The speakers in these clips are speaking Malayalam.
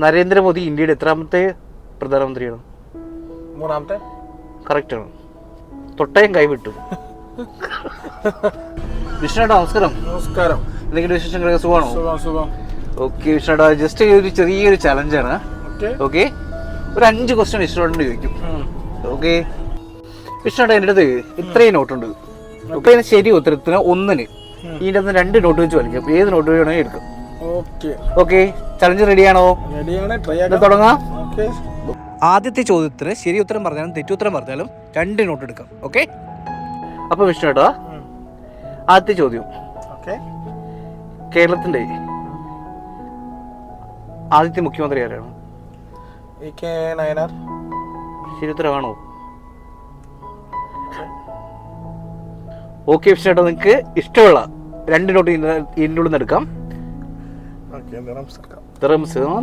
നരേന്ദ്രമോദി ഇന്ത്യയുടെ എത്രാമത്തെ പ്രധാനമന്ത്രിയാണ്? മൂന്നാമത്തെ. കറക്റ്റാണ്. തൊട്ടയം കൈവിട്ടു. വിഷ്ണുടാ നമസ്കാരം. നമസ്കാരം. എന്തെങ്കിലും വിശേഷങ്ങളൊക്കെ സുഖമാണോ? സുഖം. ഓക്കെ വിഷ്ണുടാ, ജസ്റ്റ് ഒരു ചെറിയൊരു ചലഞ്ചാണ്. ഓക്കെ, ഒരു 5 ക്വസ്റ്റ്യൻ വിഷ്ണുടോട് ചോദിക്കും. ഓക്കെ വിഷ്ണുടാ, എൻ്റെ അടുത്ത് ഇത്രയും നോട്ടുണ്ട്. ഓക്കെ, ശരി ഉത്തരത്തിന് 1-ന് ഇതിൻ്റെ അകത്ത് 2 നോട്ട് വെച്ച് വലിക്കും. ഏത് നോട്ട് വേണമെങ്കിൽ എടുക്കും. ഓക്കെ, ചലഞ്ച് റെഡിയാണോ? തുടങ്ങാം. ആദ്യത്തെ ചോദ്യത്തിന് ശരി ഉത്തരം പറഞ്ഞാലും തെറ്റുത്തരം പറഞ്ഞാലും 2 നോട്ട് എടുക്കാം. ഓക്കെ, അപ്പൊ വിഷ്ണുടാ ആദ്യത്തെ ചോദ്യം, കേരളത്തിന്റെ ആദ്യത്തെ മുഖ്യമന്ത്രി ആരാണ്? ശരി ഉത്തരമാണോ? ഓക്കെ വിഷ്ണുടാ, നിങ്ങൾക്ക് ഇഷ്ടമുള്ള 2 നോട്ട് ഇതിൻ്റെ ഉള്ളിൽ നിന്ന് എടുക്കാം.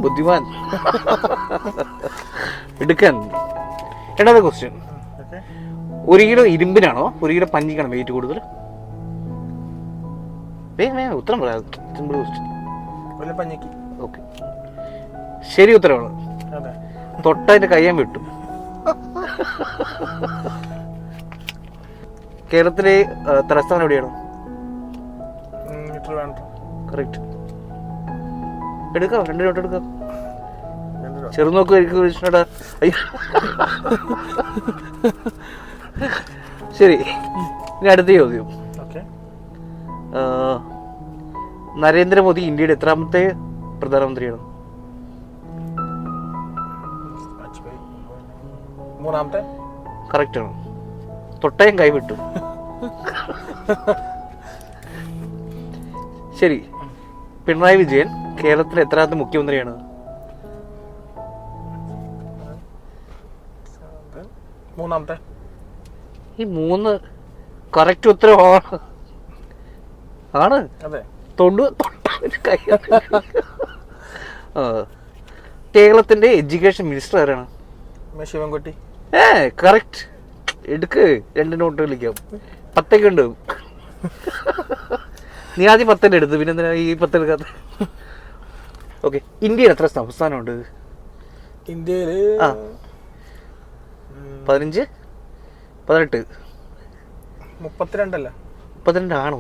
ബുദ്ധിമാൻ എടുക്കാൻ. രണ്ടാമത്തെ ക്വസ്റ്റ്യൻ, 1 കിലോ ഇരുമ്പിനാണോ 1 കിലോ പഞ്ഞിക്കാണോ വെയിറ്റ് കൂടുതൽ? ഉത്തരം പറയാം. Simple question. ഓക്കെ, ശരി ഉത്തരമാണ്. തൊട്ടതിന്റെ കയ്യാൻ വിട്ടു. കേരളത്തിലെ തലസ്ഥാനം എവിടെയാണ്? കറക്റ്റ്. എടുക്കാം, 2 നോട്ട് എടുക്കാം. ചെറുനോക്ക് വിഷ്ണുടാ. ശരി, ഇനി അടുത്ത ചോദ്യം. നരേന്ദ്രമോദി ഇന്ത്യയുടെ എത്രാമത്തെ പ്രധാനമന്ത്രിയാണ്? മൂന്നാമത്തെ. കറക്റ്റാണ്. തൊട്ടയം കൈവിട്ടു. ശരി, പിണറായി വിജയൻ കേരളത്തിലെ എത്രാമത്തെ മുഖ്യമന്ത്രിയാണ്? മൂന്നാമത്തെ. ഈ 3 കറക്റ്റ് ഉത്തരവാണ്. ആണ്. കേരളത്തിന്റെ എഡ്യൂക്കേഷൻ മിനിസ്റ്റർ ആരാണ്? ശിവൻകുട്ടി. കറക്റ്റ്. എടുക്ക്, 2 നോട്ട് വിളിക്കാം. 10 ഉണ്ട്. നീ ആദ്യം 10 എടുത്ത്, പിന്നെ എന്തിനാ ഈ 10 എടുക്കാത്ത? ഓക്കെ, ഇന്ത്യയിൽ എത്ര സംസ്ഥാനമുണ്ട്? ഇന്ത്യയില് 15, 18, 32 അല്ല? 32 ആണോ?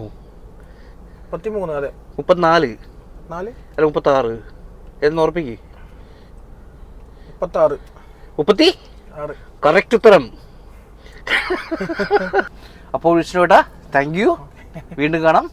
33. അതെ, 34 അല്ല 36 എന്ന് ഉറപ്പിക്ക്. 36. 36 കറക്റ്റ് ഉത്തരം. അപ്പോൾ വിഷ്ണുവേട്ടാ, താങ്ക് യു. വീണ്ടും കാണാം.